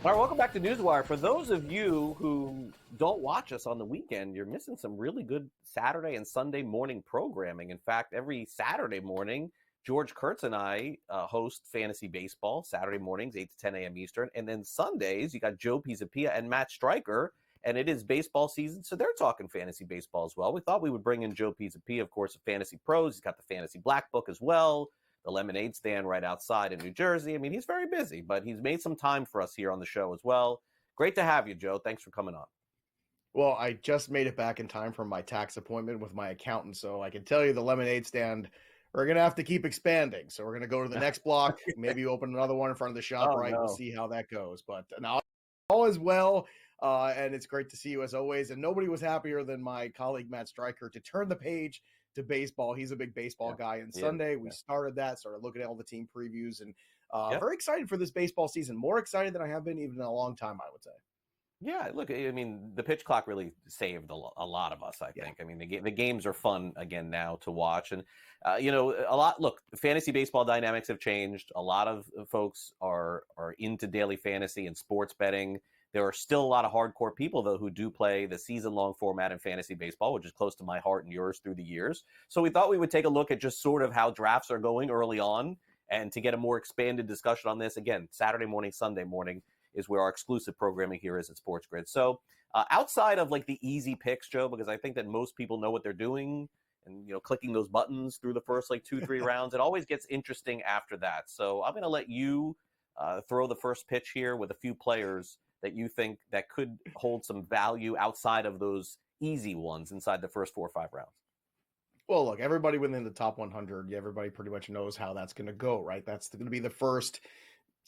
All right, welcome back to NewsWire. For those of you who don't watch us on the weekend, you're missing some really good Saturday and Sunday morning programming. In fact, every Saturday morning, George Kurtz and I host Fantasy Baseball, Saturday mornings, 8 to 10 a.m. Eastern. And then Sundays, you got Joe Pisapia and Matt Stryker, and it is baseball season, so they're talking fantasy baseball as well. We thought we would bring in Joe Pisapia, of course, of Fantasy Pros. He's got the Fantasy Black Book as well, the lemonade stand right outside in New Jersey. I mean, he's very busy, but he's made some time for us here on the show as well. Great to have you, Joe. Thanks for coming on. Well, I just made it back in time for my tax appointment with my accountant, so I can tell you the lemonade stand, we're going to have to keep expanding. So we're going to go to the next block, maybe open another one in front of the shop, right? No. We'll see how that goes. But now all is well, and it's great to see you as always. And nobody was happier than my colleague Matt Stryker to turn the page to baseball. He's a big baseball guy. And Sunday we started looking at all the team previews, and very excited for this baseball season. More excited than I have been even in a long time, I would say. Yeah, look, I mean, the pitch clock really saved a lot of us, I think. I mean, the games are fun again now to watch. And, fantasy baseball dynamics have changed. A lot of folks are into daily fantasy and sports betting. There are still a lot of hardcore people, though, who do play the season-long format in fantasy baseball, which is close to my heart and yours through the years. So we thought we would take a look at just sort of how drafts are going early on, and to get a more expanded discussion on this, again, Saturday morning, Sunday morning is where our exclusive programming here is at SportsGrid. So outside of like the easy picks, Joe, because I think that most people know what they're doing and, clicking those buttons through the first 2-3 rounds, it always gets interesting after that. So I'm going to let you throw the first pitch here with a few players that you think that could hold some value outside of those easy ones inside the first 4 or 5 rounds. Well, look, everybody within the top 100, everybody pretty much knows how that's going to go, right? That's going to be the first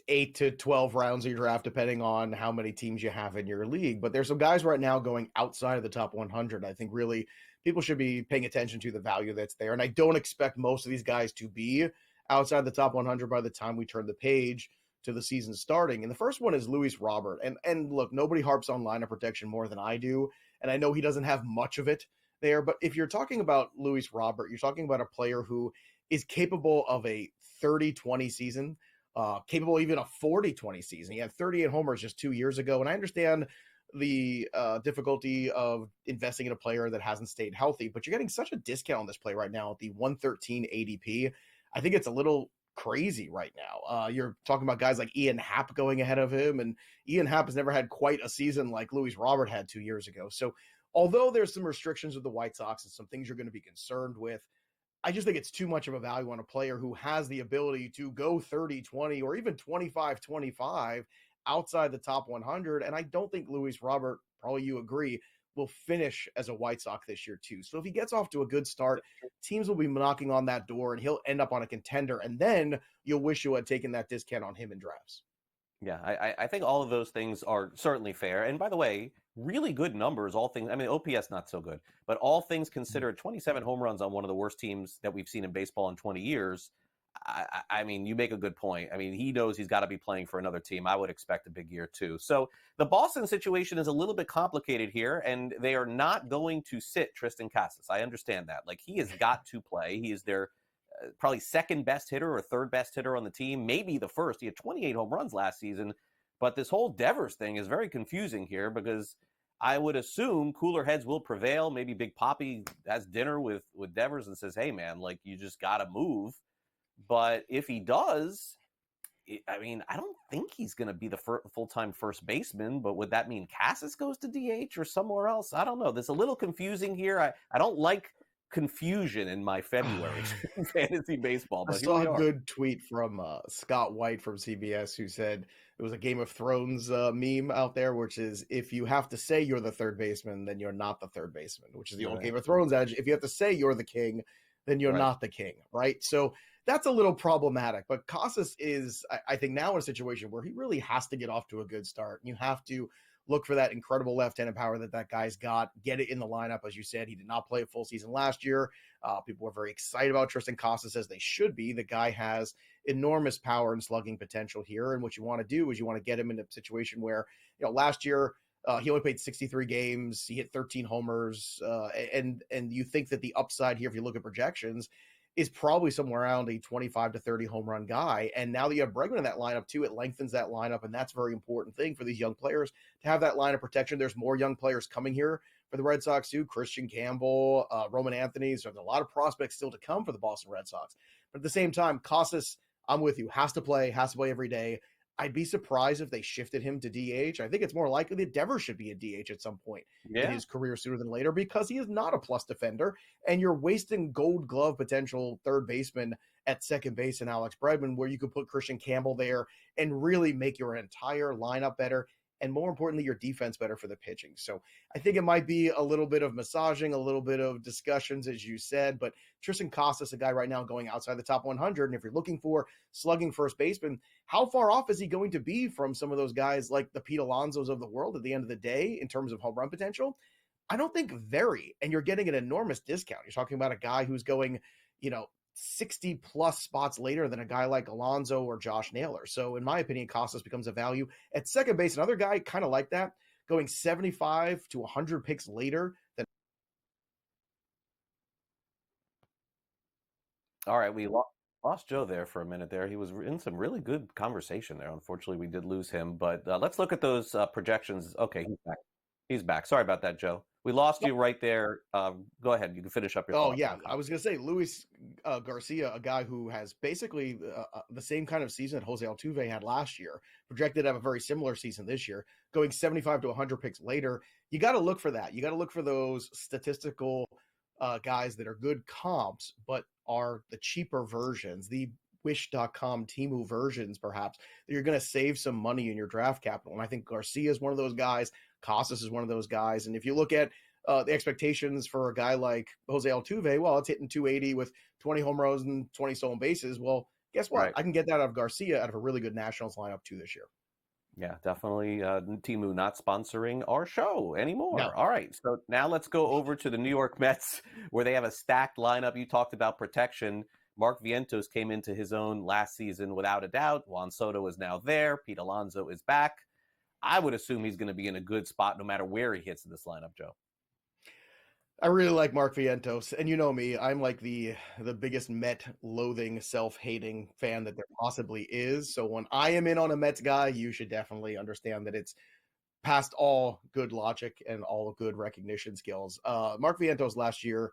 8 to 12 rounds of your draft, depending on how many teams you have in your league. But there's some guys right now going outside of the top 100. I think really people should be paying attention to the value that's there. And I don't expect most of these guys to be outside the top 100 by the time we turn the page to the season starting. And the first one is Luis Robert. And look, nobody harps on lineup protection more than I do. And I know he doesn't have much of it there. But if you're talking about Luis Robert, you're talking about a player who is capable of a 30-20 season, capable even a 40-20 season. He had 38 homers just 2 years ago. And I understand the difficulty of investing in a player that hasn't stayed healthy, but you're getting such a discount on this play right now at the 113 ADP. I think it's a little crazy right now. You're talking about guys like Ian Happ going ahead of him, and Ian Happ has never had quite a season like Luis Robert had 2 years ago. So although there's some restrictions with the White Sox and some things you're going to be concerned with, I just think it's too much of a value on a player who has the ability to go 30-20 or even 25-25 outside the top 100. And I don't think Luis Robert, probably you agree, will finish as a White Sox this year too. So if he gets off to a good start, teams will be knocking on that door and he'll end up on a contender. And then you'll wish you had taken that discount on him in drafts. Yeah, I think all of those things are certainly fair. And by the way, really good numbers, all things. I mean, OPS not so good, but all things considered, 27 home runs on one of the worst teams that we've seen in baseball in 20 years. I mean, you make a good point. I mean, he knows he's got to be playing for another team. I would expect a big year too. So the Boston situation is a little bit complicated here, and they are not going to sit Tristan Casas. I understand that. Like, he has got to play. He is their probably second best hitter or third best hitter on the team, maybe the first. He had 28 home runs last season. But this whole Devers thing is very confusing here, because I would assume cooler heads will prevail. Maybe Big Papi has dinner with Devers and says, hey, man, like, you just got to move. But if he does, I mean, I don't think he's going to be the full-time first baseman, but would that mean Casas goes to DH or somewhere else? I don't know. There's a little confusing here. I don't like confusion in my February fantasy baseball. But I saw a good tweet from Scott White from CBS, who said it was a Game of Thrones meme out there, which is, if you have to say you're the third baseman, then you're not the third baseman, which is the old Game of Thrones adage. If you have to say you're the king, then you're not the king, right? So that's a little problematic. But Casas is, I think, now in a situation where he really has to get off to a good start. You have to look for that incredible left-handed power that guy's got, get it in the lineup. As you said, he did not play a full season last year. People were very excited about Tristan Casas, as they should be. The guy has enormous power and slugging potential here. And what you want to do is you want to get him in a situation where, last year, he only played 63 games. He hit 13 homers. And you think that the upside here, if you look at projections, is probably somewhere around a 25 to 30 home run guy. And now that you have Bregman in that lineup too, it lengthens that lineup. And that's a very important thing for these young players to have that line of protection. There's more young players coming here for the Red Sox too. Christian Campbell, Roman Anthony. So there's a lot of prospects still to come for the Boston Red Sox. But at the same time, Casas, I'm with you, has to play every day. I'd be surprised if they shifted him to DH. I think it's more likely that Devers should be a DH at some point in his career sooner than later, because he is not a plus defender, and you're wasting Gold Glove potential third baseman at second base in Alex Bregman, where you could put Christian Campbell there and really make your entire lineup better, and more importantly, your defense better for the pitching. So I think it might be a little bit of massaging, a little bit of discussions, as you said, but Tristan Casas, a guy right now going outside the top 100, and if you're looking for slugging first baseman, how far off is he going to be from some of those guys like the Pete Alonsos of the world at the end of the day in terms of home run potential? I don't think very, and you're getting an enormous discount. You're talking about a guy who's going, 60 plus spots later than a guy like Alonso or Josh Naylor. So in my opinion, Casas becomes a value at second base. Another guy kind of like that, going 75 to 100 picks later than. All right, we lost Joe there for a minute there. He was in some really good conversation there. Unfortunately, we did lose him, but let's look at those projections. Okay, he's back. He's back. Sorry about that, Joe. We lost you right there. Go ahead. You can finish up your thoughts. Oh, yeah. I was going to say, Luis Garcia, a guy who has basically the same kind of season that Jose Altuve had last year, projected to have a very similar season this year, going 75 to 100 picks later. You got to look for that. You got to look for those statistical guys that are good comps, but are the cheaper versions, the Wish.com Temu versions, perhaps, that you're going to save some money in your draft capital. And I think Garcia is one of those guys. Casas is one of those guys. And if you look at the expectations for a guy like Jose Altuve, well, it's hitting 280 with 20 home runs and 20 stolen bases. Well, guess what? Right. I can get that out of Garcia out of a really good Nationals lineup too this year. Yeah, definitely. Temu not sponsoring our show anymore. No. All right. So now let's go over to the New York Mets, where they have a stacked lineup. You talked about protection. Mark Vientos came into his own last season without a doubt. Juan Soto is now there. Pete Alonso is back. I would assume he's going to be in a good spot no matter where he hits in this lineup, Joe. I really like Mark Vientos, and you know me, I'm like the biggest Met loathing, self-hating fan that there possibly is. So when I am in on a Mets guy, you should definitely understand that it's past all good logic and all good recognition skills. Mark Vientos last year,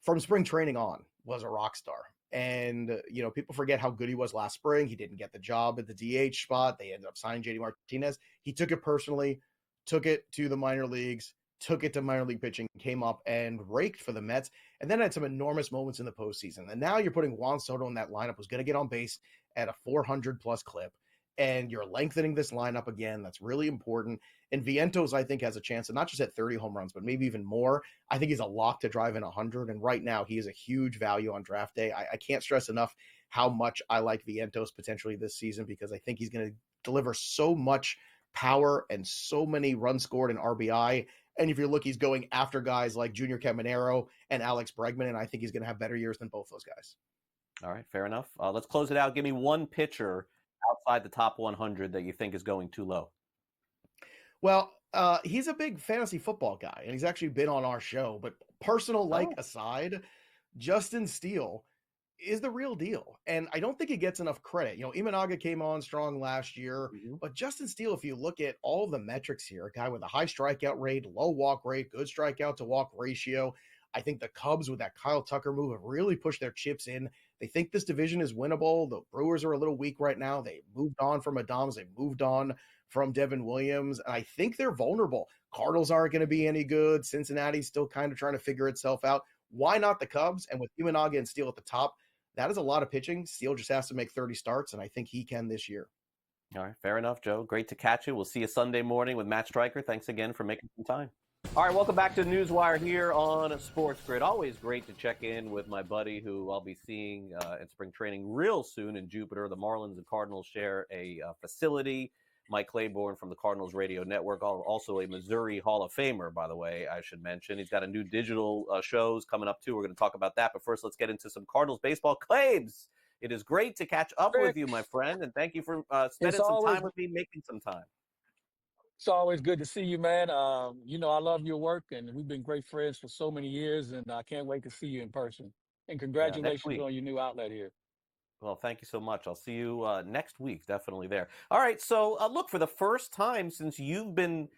from spring training on, was a rock star. And, people forget how good he was last spring. He didn't get the job at the DH spot. They ended up signing JD Martinez. He took it personally, took it to the minor leagues, took it to minor league pitching, came up and raked for the Mets, and then had some enormous moments in the postseason. And now you're putting Juan Soto in that lineup, who's going to get on base at a 400-plus clip, and you're lengthening this lineup again. That's really important. And Vientos, I think, has a chance to not just hit 30 home runs, but maybe even more. I think he's a lock to drive in 100, and right now he is a huge value on draft day. I can't stress enough how much I like Vientos potentially this season, because I think he's going to deliver so much power and so many runs scored and RBI. And if you look, he's going after guys like Junior Caminero and Alex Bregman, and I think he's going to have better years than both those guys. All right, fair enough. Let's close it out. Give me one pitcher outside the top 100 that you think is going too low. Well, he's a big fantasy football guy, and he's actually been on our show. But personal aside, Justin Steele is the real deal. And I don't think he gets enough credit. Imanaga came on strong last year, but Justin Steele, if you look at all the metrics here, a guy with a high strikeout rate, low walk rate, good strikeout to walk ratio. I think the Cubs with that Kyle Tucker move have really pushed their chips in. They think this division is winnable. The Brewers are a little weak right now. They moved on from Adams. They moved on from Devin Williams. And I think they're vulnerable. Cardinals aren't going to be any good. Cincinnati's still kind of trying to figure itself out. Why not the Cubs? And with Imanaga and Steele at the top, that is a lot of pitching. Steele just has to make 30 starts, and I think he can this year. All right, fair enough, Joe. Great to catch you. We'll see you Sunday morning with Matt Stryker. Thanks again for making some time. All right, welcome back to NewsWire here on SportsGrid. Always great to check in with my buddy who I'll be seeing at spring training real soon in Jupiter. The Marlins and Cardinals share a facility. Mike Claiborne from the Cardinals Radio Network, also a Missouri Hall of Famer, by the way, I should mention. He's got a new digital shows coming up, too. We're going to talk about that. But first, let's get into some Cardinals baseball. Claibs, it is great to catch up with you, my friend, and thank you for spending some time with me, making some time. It's always good to see you, man. I love your work, and we've been great friends for so many years, and I can't wait to see you in person. And Yeah, next congratulations week. on your new outlet here. Well, thank you so much. I'll see you next week. Definitely there. All right. So, look, for the first time since you've been,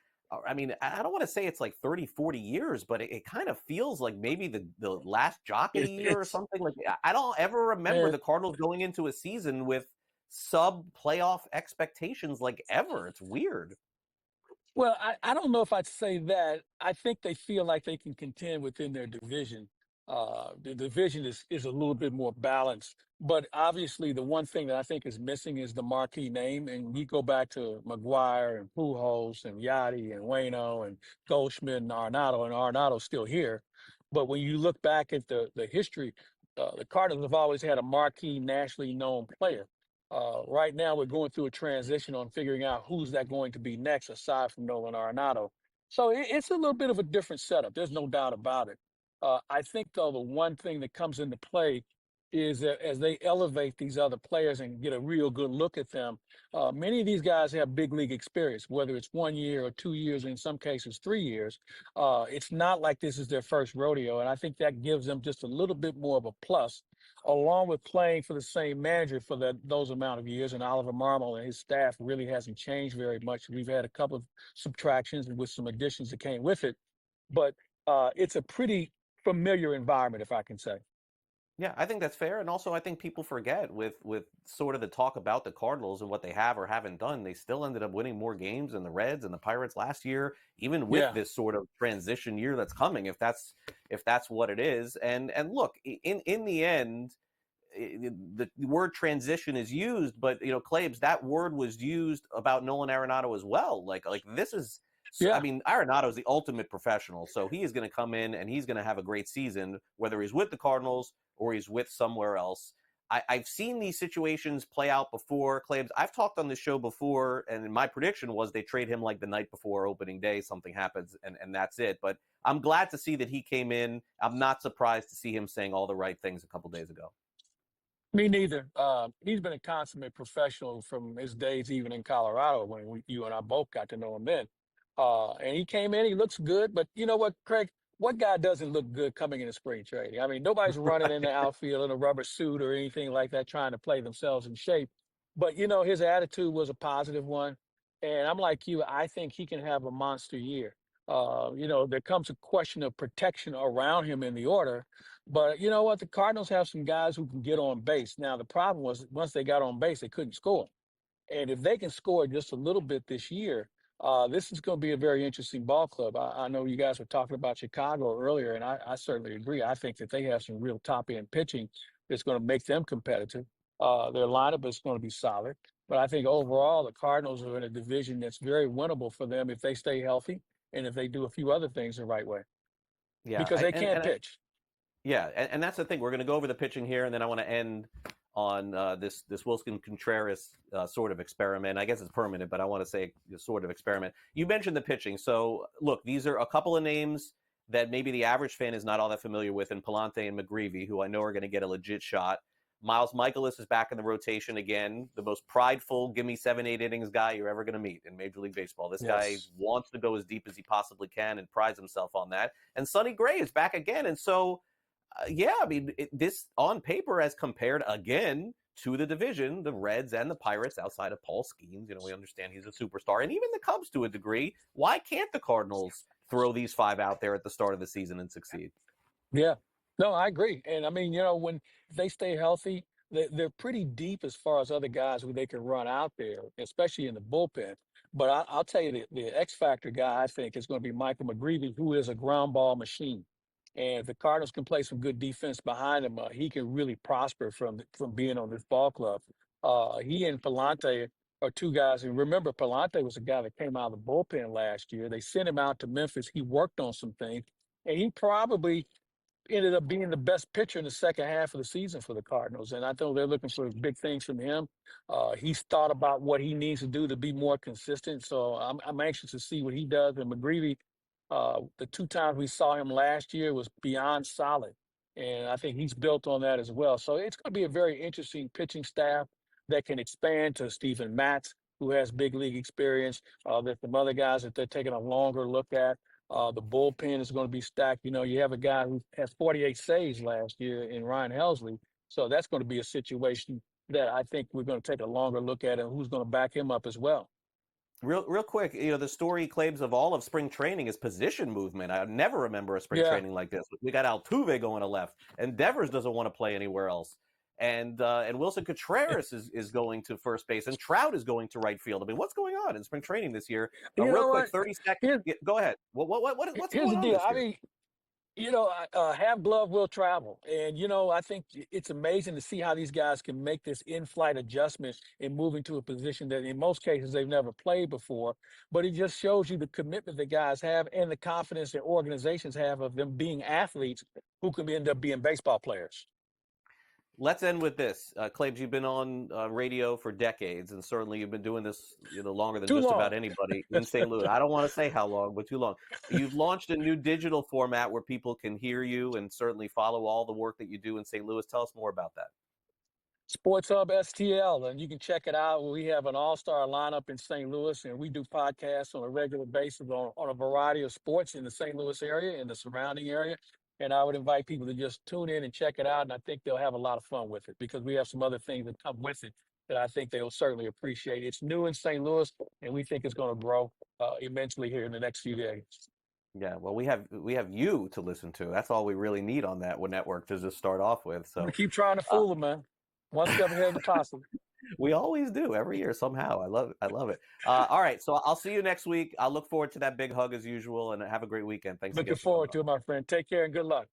I mean, I don't want to say it's like 30, 40 years, but it kind of feels like maybe the last Jocketty year or It's something. Like, I don't ever remember man. the Cardinals going into a season with sub playoff expectations like ever. It's weird. Well, I don't know if I'd say that. I think they feel like they can contend within their division. The division is a little bit more balanced. But obviously, the one thing that I think is missing is the marquee name. And you go back to McGuire and Pujols and Yachty and Wayno and Goldschmidt and Arenado's still here. But when you look back at the history, the Cardinals have always had a marquee, nationally known player. Right now, we're going through a transition on figuring out who's that going to be next, aside from Nolan Arenado. So it's a little bit of a different setup. There's no doubt about it. I think, though, the one thing that comes into play is that as they elevate these other players and get a real good look at them, many of these guys have big league experience, whether it's 1 year or 2 years, or in some cases 3 years. It's not like this is their first rodeo, and I think that gives them just a little bit more of a plus along with playing for the same manager for those amount of years. And Oliver Marmol and his staff really hasn't changed very much. We've had a couple of subtractions with some additions that came with it, but it's a pretty familiar environment, if I can say. Yeah, I think that's fair, and also I think people forget with sort of the talk about the Cardinals and what they have or haven't done. They still ended up winning more games than the Reds and the Pirates last year, even with Yeah, this sort of transition year that's coming. If that's what it is, and look, in the end, the word transition is used, but Claibs, that word was used about Nolan Arenado as well. Like this is. I yeah. mean, Arenado is the ultimate professional, so he is going to come in and he's going to have a great season, whether he's with the Cardinals or he's with somewhere else. I've seen these situations play out before. Claims I've talked on this show before, and my prediction was they trade him like the night before opening day. Something happens, and that's it. But I'm glad to see that he came in. I'm not surprised to see him saying all the right things a couple days ago. Me neither. He's been a consummate professional from his days even in Colorado when you and I both got to know him then. And he came in, he looks good, but you know what, Craig? What guy doesn't look good coming in a spring training? I mean, nobody's running in the outfield in a rubber suit or anything like that trying to play themselves in shape. But, his attitude was a positive one. And I'm like you, I think he can have a monster year. There comes a question of protection around him in the order, but you know what? The Cardinals have some guys who can get on base. Now, the problem was once they got on base, they couldn't score. And if they can score just a little bit this year, this is going to be a very interesting ball club. I know you guys were talking about Chicago earlier, and I certainly agree. I think that they have some real top end pitching that's going to make them competitive. Their lineup is going to be solid. But I think overall, the Cardinals are in a division that's very winnable for them if they stay healthy and if they do a few other things the right way Yeah, because they can't pitch. Yeah, and that's the thing. We're going to go over the pitching here, and then I want to end on this Wilson Contreras sort of experiment. I guess it's permanent, but I want to say sort of experiment. You mentioned the pitching. So, look, these are a couple of names that maybe the average fan is not all that familiar with, in Palante and McGreevy, who I know are going to get a legit shot. Miles Michaelis is back in the rotation again, the most prideful, give me 7, 8 innings guy you're ever going to meet in Major League Baseball. This guy Yes. wants to go as deep as he possibly can and prides himself on that. And Sonny Gray is back again. And so, yeah, I mean, this on paper as compared again to the division, the Reds and the Pirates, outside of Paul Skeens, we understand he's a superstar, and even the Cubs to a degree. Why can't the Cardinals throw these 5 out there at the start of the season and succeed? Yeah. No, I agree. And I mean, when they stay healthy, they're pretty deep as far as other guys who they can run out there, especially in the bullpen. But I'll tell you, the X factor guy, I think, is going to be Michael McGreevy, who is a ground ball machine. And if the Cardinals can play some good defense behind him, he can really prosper from being on this ball club. He and Palante are two guys. And remember, Palante was a guy that came out of the bullpen last year. They sent him out to Memphis. He worked on some things, and he probably ended up being the best pitcher in the second half of the season for the Cardinals. And I know they're looking for big things from him. He's thought about what he needs to do to be more consistent. So I'm anxious to see what he does. And McGreevy, the 2 times we saw him last year was beyond solid. And I think he's built on that as well. So it's going to be a very interesting pitching staff that can expand to Stephen Matz, who has big league experience. There's some other guys that they're taking a longer look at. The bullpen is going to be stacked. You have a guy who has 48 saves last year in Ryan Helsley. So that's going to be a situation that I think we're going to take a longer look at and who's going to back him up as well. Real quick, the story claims of all of spring training is position movement. I never remember a spring Yeah. training like this. We got Altuve going to left, and Devers doesn't want to play anywhere else. And Wilson Contreras is going to first base, and Trout is going to right field. I mean, what's going on in spring training this year? Real quick, 30 seconds. Go ahead. What's Here's going the on deal. this I year? mean, half glove will travel. And, I think it's amazing to see how these guys can make this in-flight adjustment and moving to a position that in most cases they've never played before. But it just shows you the commitment that guys have and the confidence that organizations have of them being athletes who can end up being baseball players. Let's end with this. Claibs, you've been on radio for decades, and certainly you've been doing this longer than just about anybody in St. Louis. I don't want to say how long, but too long. You've launched a new digital format where people can hear you and certainly follow all the work that you do in St. Louis. Tell us more about that. Sports Hub STL, and you can check it out. We have an all-star lineup in St. Louis, and we do podcasts on a regular basis on a variety of sports in the St. Louis area and the surrounding area. And I would invite people to just tune in and check it out, and I think they'll have a lot of fun with it because we have some other things that come with it that I think they'll certainly appreciate. It's new in St. Louis, and we think it's going to grow immensely here in the next few days. Yeah, well, we have you to listen to. That's all we really need on that network to just start off with. So we keep trying to fool them, man. One step ahead of the possum. We always do every year somehow. I love it. All right, so I'll see you next week. I'll look forward to that big hug as usual, and have a great weekend. Thanks. Looking forward to it, my friend. Take care and good luck.